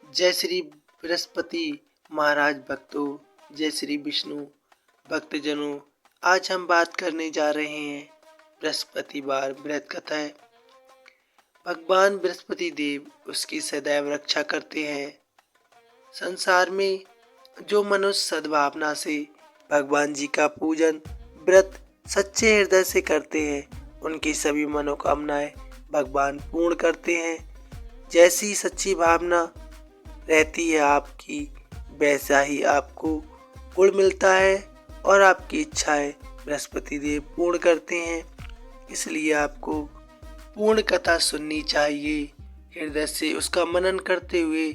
जय श्री बृहस्पति महाराज भक्तों, जय श्री विष्णु भक्तजनों। आज हम बात करने जा रहे हैं बृहस्पतिवार व्रत कथा। भगवान बृहस्पति देव उसकी सदैव रक्षा करते हैं। संसार में जो मनुष्य सद्भावना से भगवान जी का पूजन व्रत सच्चे हृदय से करते हैं, उनकी सभी मनोकामनाएं भगवान पूर्ण करते हैं। जैसी सच्ची भावना रहती है आपकी, वैसा ही आपको गुण मिलता है और आपकी इच्छाएं बृहस्पति देव पूर्ण करते हैं। इसलिए आपको पूर्ण कथा सुननी चाहिए। हृदय से उसका मनन करते हुए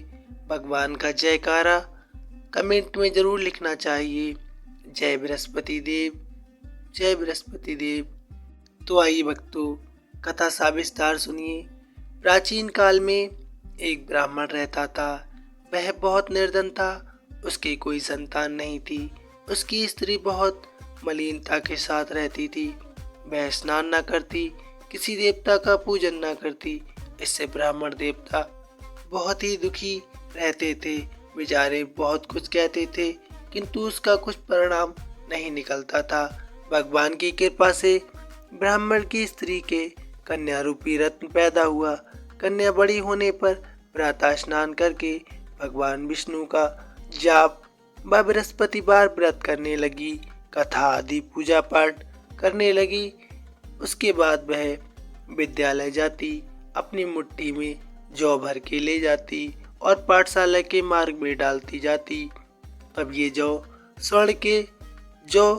भगवान का जयकारा कमेंट में जरूर लिखना चाहिए। जय बृहस्पति देव, जय बृहस्पति देव। तो आइए भक्तों, कथा सविस्तार सुनिए। प्राचीन काल में एक ब्राह्मण रहता था। वह बहुत निर्धन था। उसकी कोई संतान नहीं थी। उसकी स्त्री बहुत मलिनता के साथ रहती थी। वह स्नान न करती, किसी देवता का पूजन न करती। इससे ब्राह्मण देवता बहुत ही दुखी रहते थे। बेचारे बहुत कुछ कहते थे, किंतु उसका कुछ परिणाम नहीं निकलता था। भगवान की कृपा से ब्राह्मण की स्त्री के कन्या रूपी रत्न पैदा हुआ। कन्या बड़ी होने पर प्रातः स्नान करके भगवान विष्णु का जाप व बृहस्पतिवार व्रत करने लगी। कथा आदि पूजा पाठ करने लगी। उसके बाद वह विद्यालय जाती, अपनी मुट्ठी में जौ भर के ले जाती और पाठशाला के मार्ग में डालती जाती। अब ये जौ स्वर्ण के जौ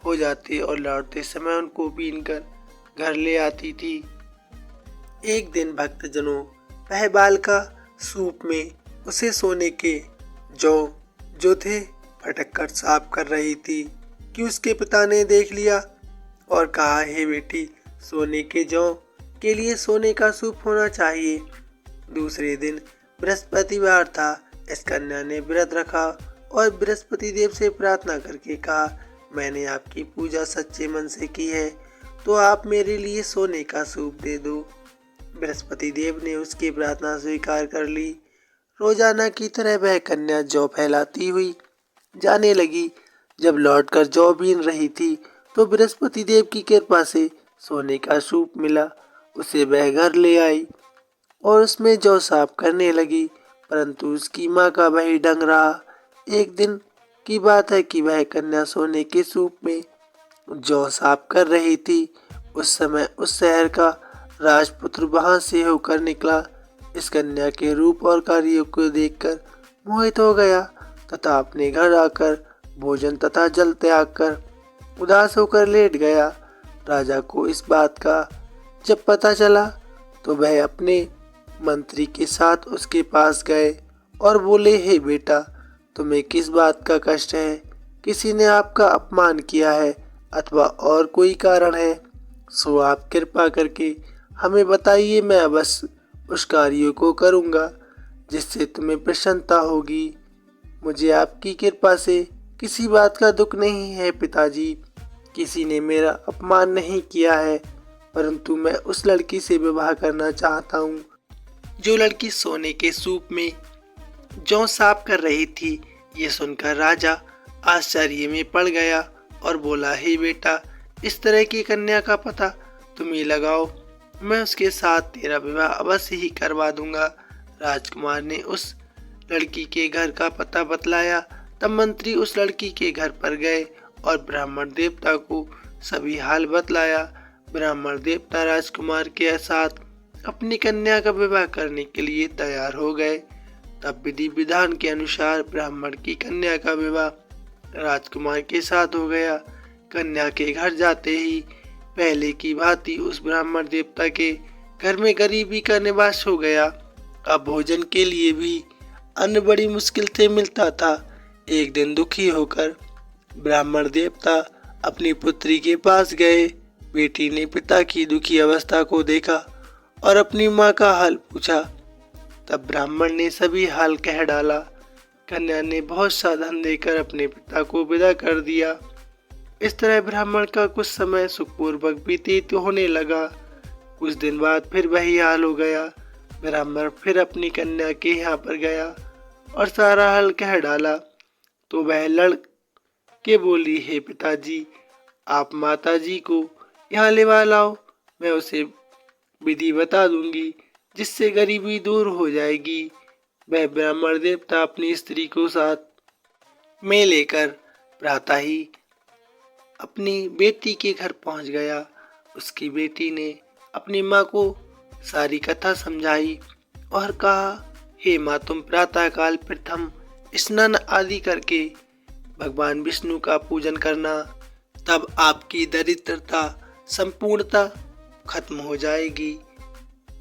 हो जाते और लौटते समय उनको बीनकर घर ले आती थी। एक दिन भक्तजनों, वह बाल का सूप में उसे सोने के जौ जो थे फटक कर साफ कर रही थी कि उसके पिता ने देख लिया और कहा, हे बेटी, सोने के जौ के लिए सोने का सूप होना चाहिए। दूसरे दिन बृहस्पतिवार था। इस कन्या ने व्रत रखा और बृहस्पति देव से प्रार्थना करके कहा, मैंने आपकी पूजा सच्चे मन से की है, तो आप मेरे लिए सोने का सूप दे दो। बृहस्पति देव ने उसकी प्रार्थना स्वीकार कर ली। रोजाना की तरह वह कन्या जौ फैलाती हुई जाने लगी। जब लौटकर जौ बीन रही थी तो बृहस्पति देव की कृपा से सोने का सूप मिला। उसे वह घर ले आई और उसमें जौ साफ करने लगी, परंतु उसकी माँ का वही ढंग रहा। एक दिन की बात है कि वह कन्या सोने के सूप में जौ साफ कर रही थी। उस समय उस शहर का राजपुत्र वहां से होकर निकला। इस कन्या के रूप और कार्यों को देखकर मोहित हो गया तथा अपने घर आकर भोजन तथा जल त्याग कर उदास होकर लेट गया। राजा को इस बात का जब पता चला तो वह अपने मंत्री के साथ उसके पास गए और बोले, हे बेटा, तुम्हें किस बात का कष्ट है? किसी ने आपका अपमान किया है अथवा और कोई कारण है? सो आप कृपा करके हमें बताइए, मैं अवश्य उस कार्यों को करूँगा जिससे तुम्हें प्रसन्नता होगी। मुझे आपकी कृपा से किसी बात का दुख नहीं है पिताजी। किसी ने मेरा अपमान नहीं किया है, परंतु मैं उस लड़की से विवाह करना चाहता हूँ जो लड़की सोने के सूप में जौ साफ कर रही थी। ये सुनकर राजा आश्चर्य में पड़ गया और बोला, हे बेटा, इस तरह की कन्या का पता तुम ही लगाओ, मैं उसके साथ तेरा विवाह अवश्य ही करवा दूंगा। राजकुमार ने उस लड़की के घर का पता बतलाया। तब मंत्री उस लड़की के घर पर गए और ब्राह्मण देवता को सभी हाल बतलाया। ब्राह्मण देवता राजकुमार के साथ अपनी कन्या का विवाह करने के लिए तैयार हो गए। तब विधि विधान के अनुसार ब्राह्मण की कन्या का विवाह राजकुमार के साथ हो गया। कन्या के घर जाते ही पहले की भांति उस ब्राह्मण देवता के घर में गरीबी का निवास हो गया। अब भोजन के लिए भी अन्न बड़ी मुश्किल से मिलता था। एक दिन दुखी होकर ब्राह्मण देवता अपनी पुत्री के पास गए। बेटी ने पिता की दुखी अवस्था को देखा और अपनी माँ का हाल पूछा। तब ब्राह्मण ने सभी हाल कह डाला। कन्या ने बहुत सा धन देकर अपने पिता को विदा कर दिया। इस तरह ब्राह्मण का कुछ समय सुखपूर्वक व्यतीत होने लगा। कुछ दिन बाद फिर वही हाल हो गया। ब्राह्मण फिर अपनी कन्या के यहाँ पर गया और सारा हल कह डाला तो वह लड़ के बोली, हे पिताजी, आप माताजी को यहाँ लेवा लाओ, मैं उसे विधि बता दूंगी जिससे गरीबी दूर हो जाएगी। वह ब्राह्मण देवता अपनी स्त्री को साथ में लेकर प्रातः ही अपनी बेटी के घर पहुंच गया। उसकी बेटी ने अपनी माँ को सारी कथा समझाई और कहा, हे माँ, तुम प्रातः काल प्रथम स्नान आदि करके भगवान विष्णु का पूजन करना, तब आपकी दरिद्रता संपूर्णता खत्म हो जाएगी।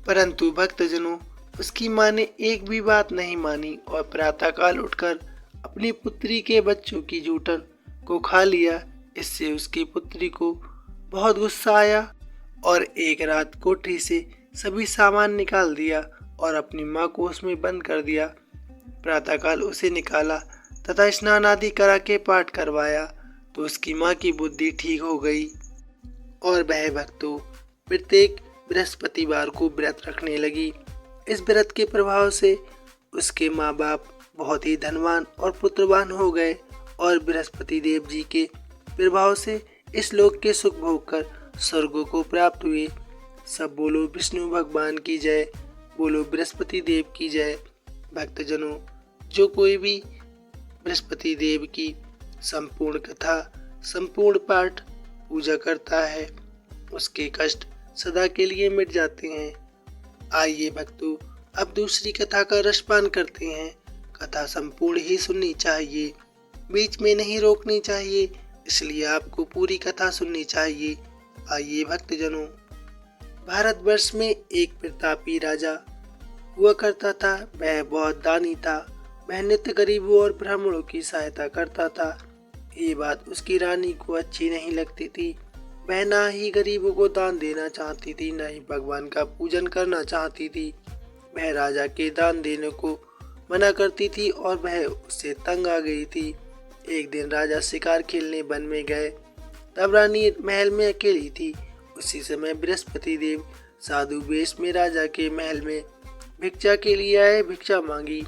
परंतु भक्तजनों, उसकी माँ ने एक भी बात नहीं मानी और प्रातःकाल उठकर अपनी पुत्री के बच्चों की जूठन को खा लिया। इससे उसकी पुत्री को बहुत गुस्सा आया और एक रात कोठरी से सभी सामान निकाल दिया और अपनी माँ को उसमें बंद कर दिया। प्रातःकाल उसे निकाला तथा स्नान आदि करा के पाठ करवाया तो उसकी माँ की बुद्धि ठीक हो गई और वह भक्तों प्रत्येक बृहस्पतिवार को व्रत रखने लगी। इस व्रत के प्रभाव से उसके माँ बाप बहुत ही धनवान और पुत्रवान हो गए और बृहस्पति देव जी के प्रभाव से इस लोक के सुख भोग कर स्वर्ग को प्राप्त हुए। सब बोलो विष्णु भगवान की जय, बोलो बृहस्पति देव की जय। भक्तजनों, जो कोई भी बृहस्पति देव की संपूर्ण कथा, संपूर्ण पाठ पूजा करता है, उसके कष्ट सदा के लिए मिट जाते हैं। आइए भक्तों, अब दूसरी कथा का रसपान करते हैं। कथा संपूर्ण ही सुननी चाहिए, बीच में नहीं रोकनी चाहिए, इसलिए आपको पूरी कथा सुननी चाहिए। आइए भक्तजनों, भारतवर्ष में एक प्रतापी राजा हुआ करता था। वह बहुत दानी था। वह नित्य गरीबों और ब्राह्मणों की सहायता करता था। ये बात उसकी रानी को अच्छी नहीं लगती थी। वह ना ही गरीबों को दान देना चाहती थी, ना ही भगवान का पूजन करना चाहती थी। वह राजा के दान देने को मना करती थी और वह उससे तंग आ गई थी। एक दिन राजा शिकार खेलने वन में गए। तब रानी महल में अकेली थी। उसी समय बृहस्पति देव साधु वेश में राजा के महल में भिक्षा के लिए आए। भिक्षा मांगी।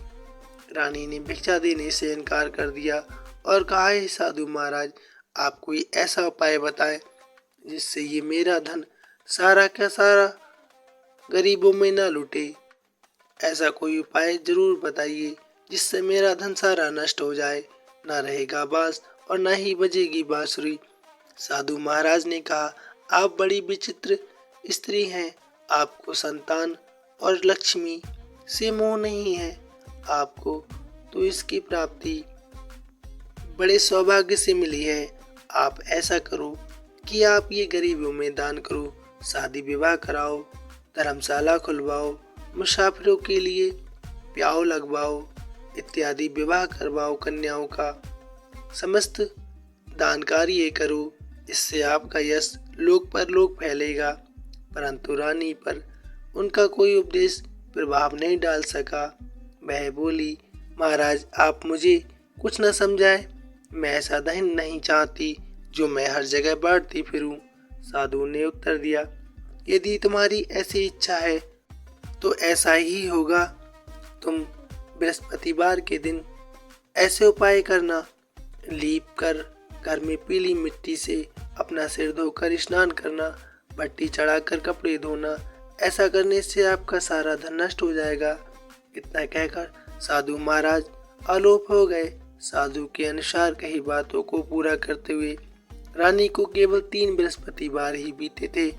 रानी ने भिक्षा देने से इनकार कर दिया और कहा, हे साधु महाराज, आप कोई ऐसा उपाय बताएं जिससे ये मेरा धन सारा का सारा गरीबों में न लुटे। ऐसा कोई उपाय जरूर बताइए जिससे मेरा धन सारा नष्ट हो जाए, ना रहेगा बांस और ना ही बजेगी बांसुरी। साधु महाराज ने कहा, आप बड़ी विचित्र स्त्री हैं। आपको संतान और लक्ष्मी से मोह नहीं है। आपको तो इसकी प्राप्ति बड़े सौभाग्य से मिली है। आप ऐसा करो कि आप ये गरीबों में दान करो, शादी विवाह कराओ, धर्मशाला खुलवाओ, मुसाफिरों के लिए प्याऊ लगवाओ इत्यादि विवाह करवाओ कन्याओं का। समस्त दान कार्य करो, इससे आपका यश लोक पर लोक फैलेगा। परंतु रानी पर उनका कोई उपदेश प्रभाव नहीं डाल सका। वह बोली, महाराज, आप मुझे कुछ न समझाए। मैं ऐसा धन नहीं चाहती जो मैं हर जगह बांटती फिरूं। साधु ने उत्तर दिया, यदि तुम्हारी ऐसी इच्छा है तो ऐसा ही होगा। तुम बृहस्पतिवार के दिन ऐसे उपाय करना, लीप कर घर में पीली मिट्टी से अपना सिर धोकर स्नान करना, भट्टी चढ़ाकर कपड़े धोना। ऐसा करने से आपका सारा धन नष्ट हो जाएगा। इतना कहकर साधु महाराज आलोप हो गए। साधु के अनुसार कही बातों को पूरा करते हुए रानी को केवल 3 बृहस्पतिवार ही बीते थे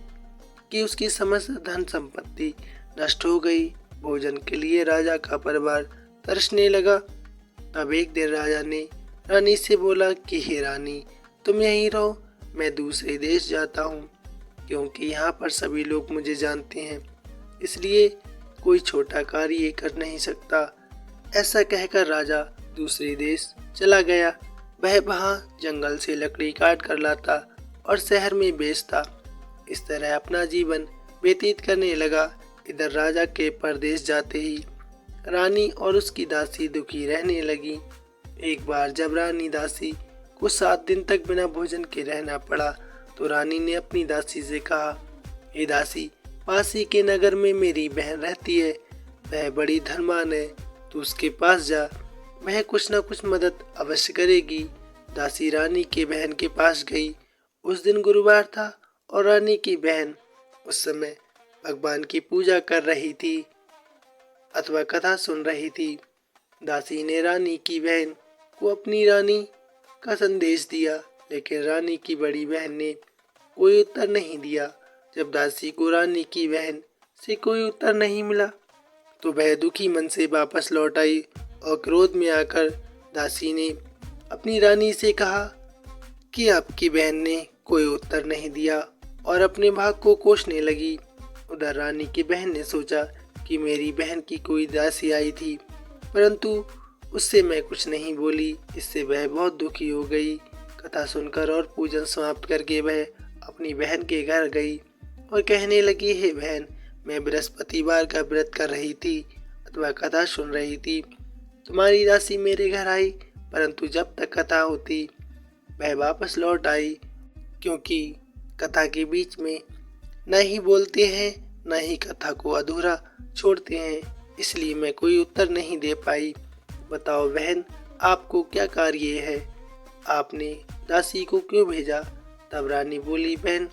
कि उसकी समस्त धन संपत्ति नष्ट हो गई। भोजन के लिए राजा का परिवार तरसने लगा। तब एक दिन राजा ने रानी से बोला कि हे रानी, तुम यहीं रहो, मैं दूसरे देश जाता हूँ, क्योंकि यहाँ पर सभी लोग मुझे जानते हैं, इसलिए कोई छोटा कार्य कर नहीं सकता। ऐसा कहकर राजा दूसरे देश चला गया। वह वहाँ जंगल से लकड़ी काट कर लाता और शहर में बेचता। इस तरह अपना जीवन व्यतीत करने लगा। इधर राजा के परदेश जाते ही रानी और उसकी दासी दुखी रहने लगी। एक बार जब रानी दासी को 7 दिन तक बिना भोजन के रहना पड़ा तो रानी ने अपनी दासी से कहा, हे दासी, पास ही के नगर में मेरी बहन रहती है, वह बड़ी धनवान है, तू उसके पास जा वह कुछ न कुछ मदद अवश्य करेगी। दासी रानी की बहन के पास गई। उस दिन गुरुवार था और रानी की बहन उस समय भगवान की पूजा कर रही थी अथवा कथा सुन रही थी। दासी ने रानी की बहन को अपनी रानी का संदेश दिया, लेकिन रानी की बड़ी बहन ने कोई उत्तर नहीं दिया। जब दासी को रानी की बहन से कोई उत्तर नहीं मिला तो वह दुखी मन से वापस लौट आई और क्रोध में आकर दासी ने अपनी रानी से कहा कि आपकी बहन ने कोई उत्तर नहीं दिया और अपने भाग को कोसने लगी। उधर रानी की बहन ने सोचा कि मेरी बहन की कोई दासी आई थी, परंतु उससे मैं कुछ नहीं बोली। इससे वह बहुत दुखी हो गई। कथा सुनकर और पूजन समाप्त करके वह अपनी बहन के घर गई और कहने लगी, हे बहन, मैं बृहस्पतिवार का व्रत कर रही थी अथवा कथा सुन रही थी। तुम्हारी दासी मेरे घर आई, परंतु जब तक कथा होती वह वापस लौट आई, क्योंकि कथा के बीच में न ही बोलते हैं न ही कथा को अधूरा छोड़ते हैं, इसलिए मैं कोई उत्तर नहीं दे पाई। बताओ बहन, आपको क्या कार्य है? आपने दासी को क्यों भेजा? तब रानी बोली, बहन,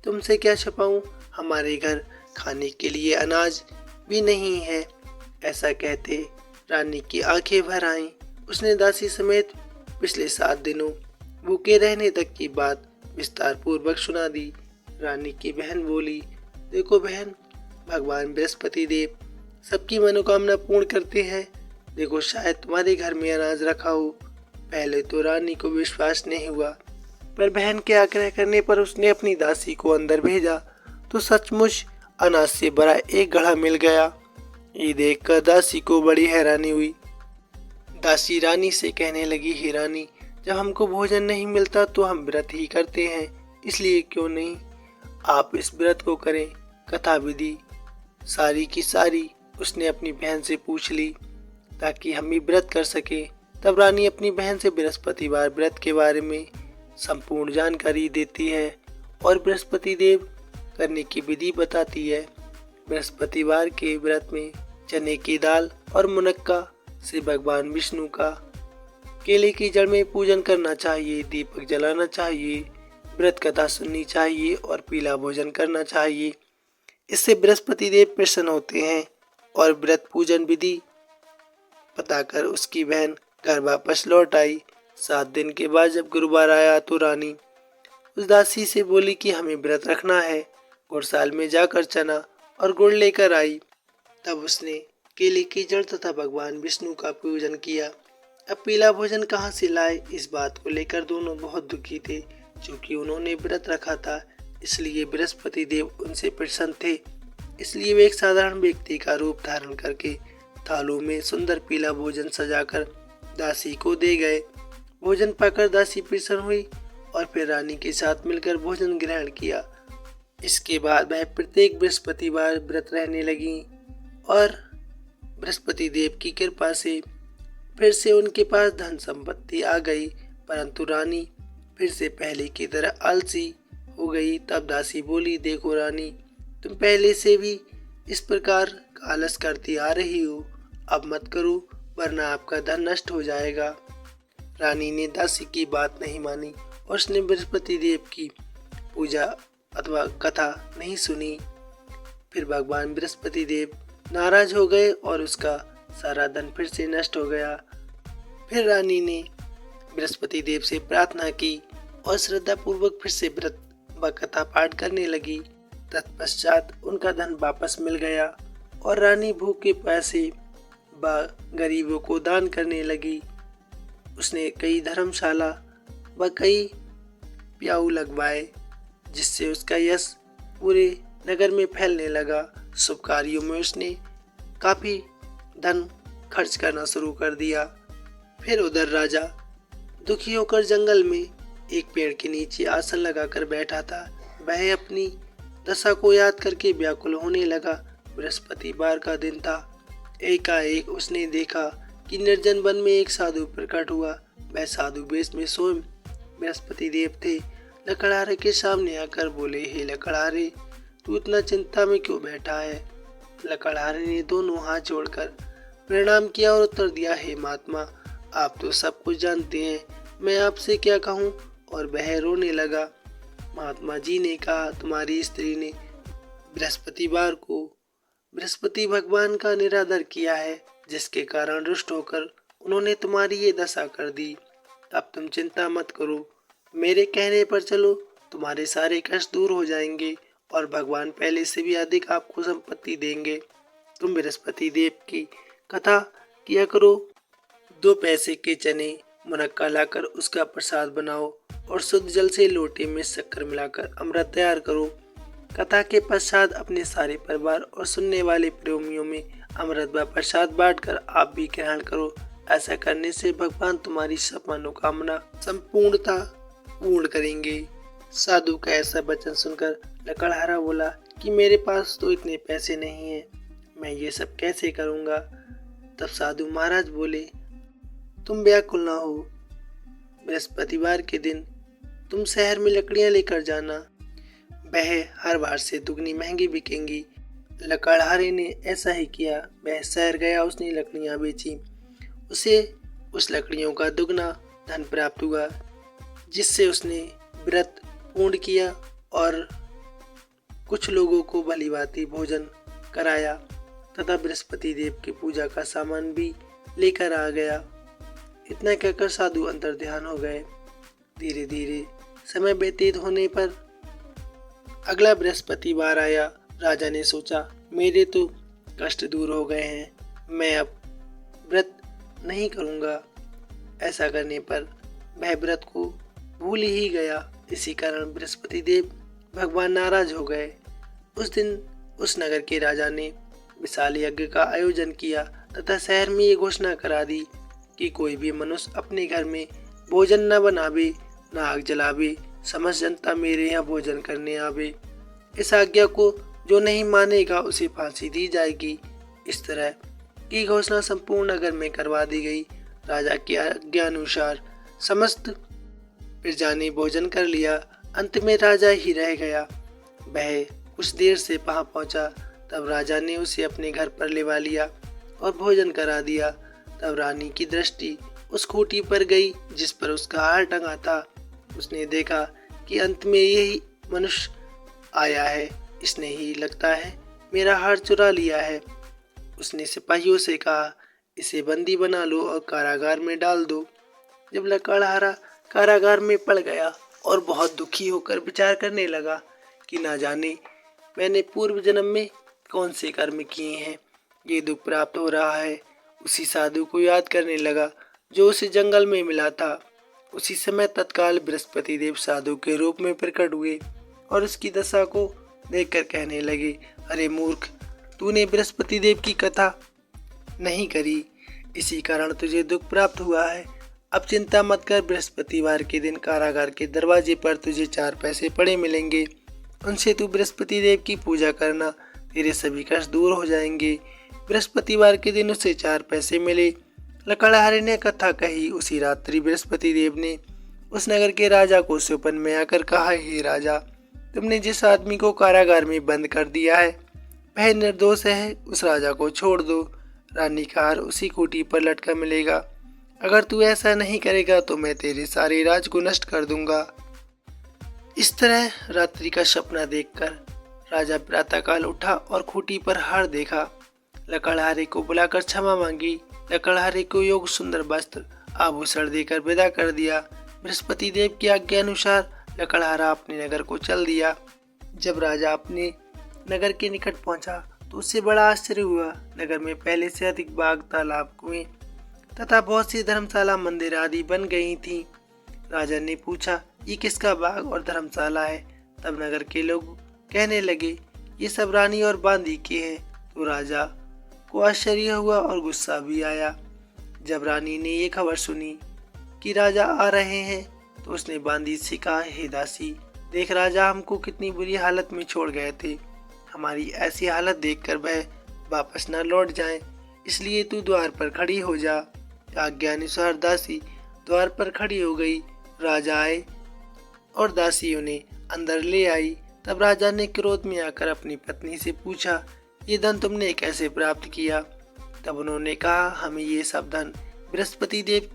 तुमसे क्या छुपाऊं, हमारे घर खाने के लिए अनाज भी नहीं है। ऐसा कहते रानी की आंखें भर आईं। उसने दासी समेत पिछले 7 दिनों भूखे रहने तक की बात विस्तार पूर्वक सुना दी। रानी की बहन बोली, देखो बहन, भगवान बृहस्पति देव सबकी मनोकामना पूर्ण करते हैं। देखो, शायद तुम्हारे घर में अनाज रखा हो। पहले तो रानी को विश्वास नहीं हुआ, पर बहन के आग्रह करने पर उसने अपनी दासी को अंदर भेजा तो सचमुच अनाज से भरा एक घड़ा मिल गया। ये देखकर दासी को बड़ी हैरानी हुई। दासी रानी से कहने लगी, हे रानी, जब हमको भोजन नहीं मिलता तो हम व्रत ही करते हैं, इसलिए क्यों नहीं आप इस व्रत को करें। कथा विधि सारी की सारी उसने अपनी बहन से पूछ ली ताकि हम भी व्रत कर सके। तब रानी अपनी बहन से बृहस्पतिवार व्रत के बारे में संपूर्ण जानकारी देती है और बृहस्पति देव करने की विधि बताती है। बृहस्पतिवार के व्रत में चने की दाल और मुनक्का से भगवान विष्णु का केले की जड़ में पूजन करना चाहिए, दीपक जलाना चाहिए, व्रत कथा सुननी चाहिए और पीला भोजन करना चाहिए। इससे बृहस्पति देव प्रसन्न होते हैं। और व्रत पूजन विधि बताकर उसकी बहन घर वापस लौट आई। 7 दिन के बाद जब गुरुवार आया तो रानी उस दासी से बोली कि हमें व्रत रखना है। गुड़साल में जाकर चना और गुड़ लेकर आई। तब उसने केले की जड़ तथा भगवान विष्णु का पूजन किया। अब पीला भोजन कहाँ से लाए, इस बात को लेकर दोनों बहुत दुखी थे। क्योंकि उन्होंने व्रत रखा था, इसलिए बृहस्पति देव उनसे प्रसन्न थे। इसलिए वे एक साधारण व्यक्ति का रूप धारण करके थालों में सुंदर पीला भोजन सजाकर दासी को दे गए। भोजन पाकर दासी प्रसन्न हुई और फिर रानी के साथ मिलकर भोजन ग्रहण किया। इसके बाद वह प्रत्येक बृहस्पतिवार व्रत रहने लगी और बृहस्पति देव की कृपा से फिर से उनके पास धन संपत्ति आ गई। परंतु रानी फिर से पहले की तरह आलसी हो गई। तब दासी बोली, देखो रानी, तुम पहले से भी इस प्रकार का आलस करती आ रही हो, अब मत करो वरना आपका धन नष्ट हो जाएगा। रानी ने दासी की बात नहीं मानी और उसने बृहस्पति देव की पूजा अथवा कथा नहीं सुनी। फिर भगवान बृहस्पति देव नाराज हो गए और उसका सारा धन फिर से नष्ट हो गया। फिर रानी ने बृहस्पति देव से प्रार्थना की और श्रद्धा पूर्वक फिर से व्रत व कथा पाठ करने लगी। तत्पश्चात उनका धन वापस मिल गया और रानी भूखे प्यासे व गरीबों को दान करने लगी। उसने कई धर्मशाला व कई प्याऊ लगवाए, जिससे उसका यश पूरे नगर में फैलने लगा। शुभ कार्यों में उसने काफी धन खर्च करना शुरू कर दिया। फिर उधर राजा दुखी होकर जंगल में एक पेड़ के नीचे आसन लगाकर बैठा था। वह अपनी दशा को याद करके व्याकुल होने लगा। बृहस्पतिवार का दिन था। एकाएक उसने देखा कि निर्जन वन में एक साधु प्रकट हुआ। वह साधु वेश में स्वयं बृहस्पति देव थे। लकड़हारे के सामने आकर बोले, हे लकड़हारे, तू इतना चिंता में क्यों बैठा है? लकड़हारे ने दोनों हाथ जोड़कर प्रणाम किया और उत्तर दिया, हे महात्मा, आप तो सब कुछ जानते हैं, मैं आपसे क्या कहूँ। और वह रोने लगा। महात्मा जी ने कहा, तुम्हारी स्त्री ने बृहस्पतिवार को बृहस्पति भगवान का निरादर किया है, जिसके कारण रुष्ट होकर उन्होंने तुम्हारी ये दशा कर दी। अब तुम चिंता मत करो, मेरे कहने पर चलो, तुम्हारे सारे कष्ट दूर हो जाएंगे और भगवान पहले से भी अधिक आपको संपत्ति देंगे। तुम बृहस्पति देव की कथा किया करो। 2 पैसे के चने मुनक्का लाकर उसका प्रसाद बनाओ और शुद्ध जल से लोटे में शक्कर मिलाकर अमृत तैयार करो। कथा के पश्चात अपने सारे परिवार और सुनने वाले प्रेमियों में अमृत व प्रसाद बांटकर आप भी ग्रहण करो। ऐसा करने से भगवान तुम्हारी सब मनोकामना संपूर्णता पूर्ण करेंगे। साधु का ऐसा वचन सुनकर लकड़हारा बोला कि मेरे पास तो इतने पैसे नहीं हैं, मैं ये सब कैसे करूँगा। तब साधु महाराज बोले, तुम व्याकुल ना हो, बृहस्पतिवार के दिन तुम शहर में लकड़ियाँ लेकर जाना, वह हर बार से दुगनी महंगी बिकेंगी। लकड़हारे ने ऐसा ही किया। वह शहर गया, उसने लकड़ियाँ बेची, उसे उस लकड़ियों का दुगना धन प्राप्त हुआ, जिससे उसने व्रत पूर्ण किया और कुछ लोगों को भली भांति भोजन कराया तथा बृहस्पति देव की पूजा का सामान भी लेकर आ गया। इतना कहकर साधु अंतर ध्यान हो गए। धीरे धीरे समय व्यतीत होने पर अगला बृहस्पतिवार आया। राजा ने सोचा, मेरे तो कष्ट दूर हो गए हैं, मैं अब व्रत नहीं करूँगा। ऐसा करने पर वह व्रत को भूल ही गया। इसी कारण बृहस्पति देव भगवान नाराज हो गए। उस दिन उस नगर के राजा ने विशाल यज्ञ का आयोजन किया तथा शहर में ये घोषणा करा दी कि कोई भी मनुष्य अपने घर में भोजन न बनावे, न आग जलावे, समस्त जनता मेरे यहाँ भोजन करने आवे। इस आज्ञा को जो नहीं मानेगा उसे फांसी दी जाएगी। इस तरह की घोषणा संपूर्ण नगर में करवा दी गई। राजा की आज्ञा अनुसार समस्त प्रजा ने भोजन कर लिया। अंत में राजा ही रह गया। वह कुछ देर से वहां पहुंचा, तब राजा ने उसे अपने घर पर लेवा लिया और भोजन करा दिया। तब रानी की दृष्टि उस खूंटी पर गई जिस पर उसका हार टंगा था। उसने देखा कि अंत में यही मनुष्य आया है, इसने ही लगता है मेरा हार चुरा लिया है। उसने सिपाहियों से कहा, इसे बंदी बना लो और कारागार में डाल दो। जब लकड़हारा कारागार में पड़ गया और बहुत दुखी होकर विचार करने लगा कि ना जाने मैंने पूर्व जन्म में कौन से कर्म किए हैं, ये दुख प्राप्त हो रहा है। उसी साधु को याद करने लगा जो उसे जंगल में मिला था। उसी समय तत्काल बृहस्पति देव साधु के रूप में प्रकट हुए और उसकी दशा को देखकर कहने लगे, अरे मूर्ख, तूने बृहस्पति देव की कथा नहीं करी, इसी कारण तुझे दुख प्राप्त हुआ है। अब चिंता मत कर, बृहस्पतिवार के दिन कारागार के दरवाजे पर तुझे 4 पैसे पड़े मिलेंगे, उनसे तू बृहस्पति देव की पूजा करना, तेरे सभी कष्ट दूर हो जाएंगे। बृहस्पतिवार के दिन उसे 4 पैसे मिले। लकड़हारे ने कथा कही। उसी रात्रि बृहस्पति देव ने उस नगर के राजा को स्वप्न में आकर कहा, हे राजा, तुमने जिस आदमी को कारागार में बंद कर दिया है वह निर्दोष है, उस राजा को छोड़ दो। रानी का हार उसी खूंटी पर लटका मिलेगा। अगर तू ऐसा नहीं करेगा तो मैं तेरे सारे राज को नष्ट कर दूंगा। इस तरह रात्रि का सपना देखकर राजा प्रातःकाल उठा और खूंटी पर हार देखा। लकड़हारे को बुलाकर क्षमा मांगी। लकड़हारे को योग सुंदर वस्त्र आभूषण देकर विदा कर दिया। बृहस्पति देव की आज्ञा अनुसार लकड़हारा अपने नगर को चल दिया। जब राजा अपने नगर के निकट पहुंचा तो उससे बड़ा आश्चर्य हुआ। नगर में पहले से अधिक बाग, तालाब, कुएं तथा बहुत सी धर्मशाला, मंदिर आदि बन गई थीं। राजा ने पूछा, ये किसका बाग और धर्मशाला है? तब नगर के लोग कहने लगे, ये सब रानी और बांदी के हैं। तो राजा को आश्चर्य हुआ और गुस्सा भी आया। जब रानी ने ये खबर सुनी कि राजा आ रहे हैं तो उसने बांदी से कहा, हे दासी, देख राजा हमको कितनी बुरी हालत में छोड़ गए थे। हमारी ऐसी हालत देखकर वह वापस न लौट जाएं, इसलिए तू द्वार पर खड़ी हो जा। आज्ञा अनुसार दासी द्वार पर खड़ी हो गई। राजा आए और दासी उन्हें अंदर ले आई। तब राजा ने क्रोध में आकर अपनी पत्नी से पूछा, ये धन तुमने कैसे प्राप्त किया? तब उन्होंने कहा, हमें ये सब धन बृहस्पति देव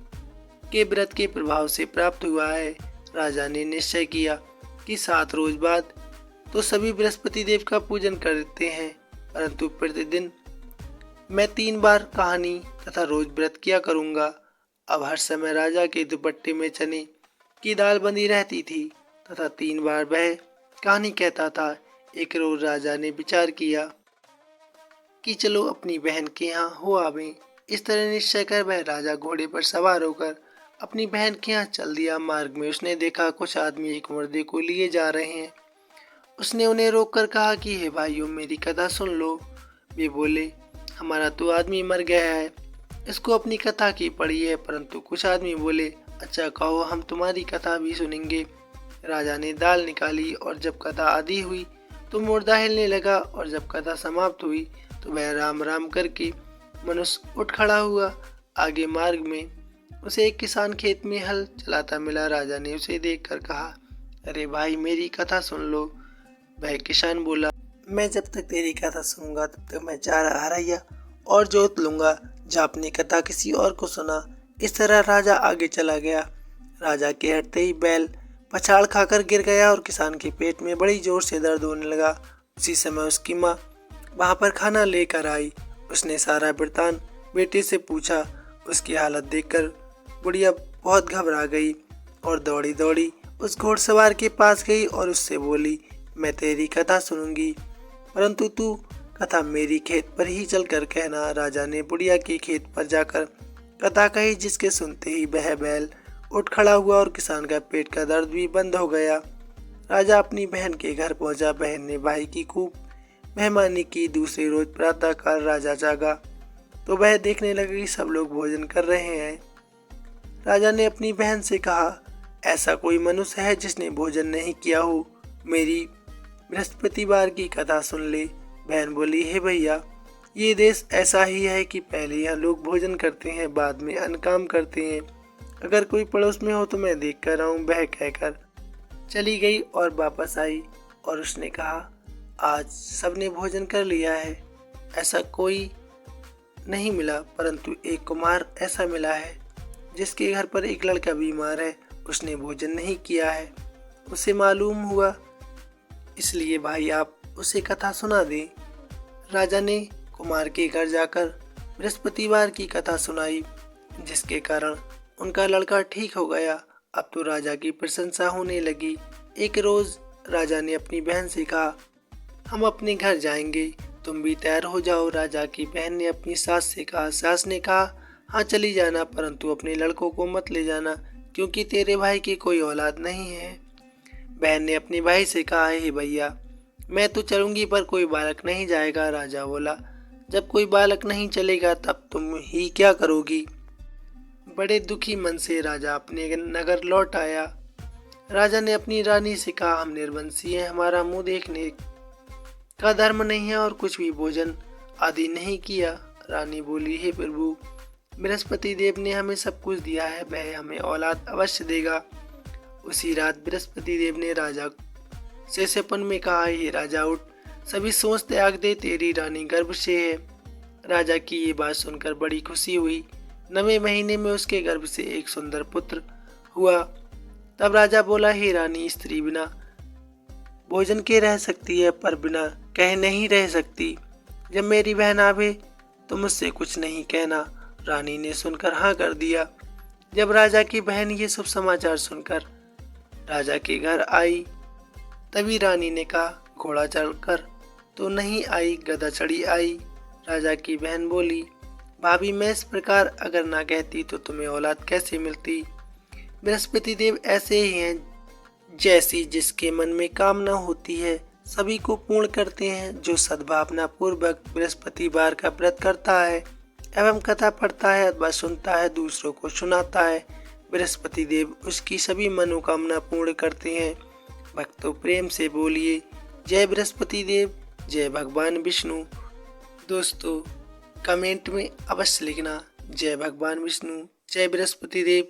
के व्रत के प्रभाव से प्राप्त हुआ है। राजा ने निश्चय किया कि 7 रोज बाद तो सभी बृहस्पति देव का पूजन करते हैं, परंतु प्रतिदिन मैं 3 बार कहानी तथा रोज व्रत किया करूंगा। अब हर समय राजा के दुपट्टे में चने की दाल बंधी रहती थी तथा 3 बार वह कहानी कहता था। एक रोज राजा ने विचार किया कि चलो अपनी बहन के यहाँ हो आवें। इस तरह निश्चय कर वह राजा घोड़े पर सवार होकर अपनी बहन के यहाँ चल दिया। मार्ग में उसने देखा कुछ आदमी एक मुर्दे को लिए जा रहे हैं। उसने उन्हें रोककर कहा कि हे भाइयों, मेरी कथा सुन लो। वे बोले, हमारा तो आदमी मर गया है, इसको अपनी कथा की पड़ी है। परंतु कुछ आदमी बोले, अच्छा कहो, हम तुम्हारी कथा भी सुनेंगे। राजा ने दाल निकाली और जब कथा आधी हुई तो मुर्दा हिलने लगा, और जब कथा समाप्त हुई तो वह राम राम करके मनुष्य उठ खड़ा हुआ। आगे मार्ग में उसे एक किसान खेत में हल चलाता मिला। राजा ने उसे देखकर कहा, अरे भाई, मेरी कथा सुन लो। वह किसान बोला, मैं जब तक तेरी कथा सुनूंगा तब तक मैं चारा हरैया और जोत लूंगा। जा अपनी कथा किसी और को सुना। इस तरह राजा आगे चला गया। राजा के हटते ही बैल पछाड़ खाकर गिर गया और किसान के पेट में बड़ी जोर से दर्द होने लगा। उसी समय उसकी माँ वहां पर खाना लेकर आई। उसने सारा वृतांत बेटे से पूछा। उसकी हालत देखकर बुढ़िया बहुत घबरा गई और दौड़ी दौड़ी उस घोड़सवार के पास गई और उससे बोली, मैं तेरी कथा सुनूंगी, परंतु तू कथा मेरी खेत पर ही चलकर कहना। राजा ने बुढ़िया के खेत पर जाकर कथा कही, जिसके सुनते ही वह बैल उठ खड़ा हुआ और किसान का पेट का दर्द भी बंद हो गया। राजा अपनी बहन के घर पहुंचा। बहन ने भाई की खूब मेहमानी की। दूसरे रोज प्रातः काल राजा जागा तो वह देखने लगा कि सब लोग भोजन कर रहे हैं। राजा ने अपनी बहन से कहा, ऐसा कोई मनुष्य है जिसने भोजन नहीं किया हो? मेरी बृहस्पतिवार की कथा सुन ले। बहन बोली, हे भैया, ये देश ऐसा ही है कि पहले यहाँ लोग भोजन करते हैं, बाद में अन्य काम करते हैं। अगर कोई पड़ोस में हो तो मैं देख कर आऊँ। वह कहकर चली गई और वापस आई और उसने कहा, आज सबने भोजन कर लिया है। ऐसा कोई नहीं मिला, परंतु एक कुमार ऐसा मिला है जिसके घर पर एक लड़का बीमार है। उसने भोजन नहीं किया है, उसे मालूम हुआ, इसलिए भाई आप उसे कथा सुना दें। राजा ने कुमार के घर जाकर बृहस्पतिवार की कथा सुनाई, जिसके कारण उनका लड़का ठीक हो गया। अब तो राजा की प्रशंसा होने लगी। एक रोज राजा ने अपनी बहन से कहा, हम अपने घर जाएंगे, तुम भी तैयार हो जाओ। राजा की बहन ने अपनी सास से कहा। सास ने कहा, हाँ चली जाना, परंतु अपने लड़कों को मत ले जाना, क्योंकि तेरे भाई की कोई औलाद नहीं है। बहन ने अपने भाई से कहा, हे भैया, मैं तो चलूंगी पर कोई बालक नहीं जाएगा। राजा बोला, जब कोई बालक नहीं चलेगा तब तुम ही क्या करोगी? बड़े दुखी मन से राजा अपने नगर लौट आया। राजा ने अपनी रानी से कहा, हम निर्वंशी हैं, हमारा मुंह देखने का धर्म नहीं है और कुछ भी भोजन आदि नहीं किया। रानी बोली, हे प्रभु, बृहस्पति देव ने हमें सब कुछ दिया है, वह हमें औलाद अवश्य देगा। उसी रात बृहस्पति देव ने राजा से सपन में कहा, हे राजा उठ, सभी सोच त्याग दे, तेरी रानी गर्भ से है। राजा की ये बात सुनकर बड़ी खुशी हुई। 9वें महीने में उसके गर्भ से एक सुंदर पुत्र हुआ। तब राजा बोला, हे रानी, स्त्री बिना भोजन के रह सकती है, पर बिना कहे नहीं रह सकती। जब मेरी बहन आवे तो मुझसे कुछ नहीं कहना। रानी ने सुनकर हाँ कर दिया। जब राजा की बहन ये शुभ समाचार सुनकर राजा के घर आई, तभी रानी ने कहा, घोड़ा चढ़कर तो नहीं आई, गधा चढ़ी आई। राजा की बहन बोली, भाभी, मैं इस प्रकार अगर ना कहती तो तुम्हें औलाद कैसे मिलती? बृहस्पति देव ऐसे ही हैं, जैसी जिसके मन में कामना होती है सभी को पूर्ण करते हैं। जो सद्भावना पूर्वक बृहस्पतिवार का व्रत करता है एवं कथा पढ़ता है अथवा सुनता है, दूसरों को सुनाता है, बृहस्पति देव उसकी सभी मनोकामना पूर्ण करते हैं। भक्तों, प्रेम से बोलिए, जय बृहस्पति देव, जय भगवान विष्णु। दोस्तों, कमेंट में अवश्य लिखना, जय भगवान विष्णु, जय बृहस्पति देव।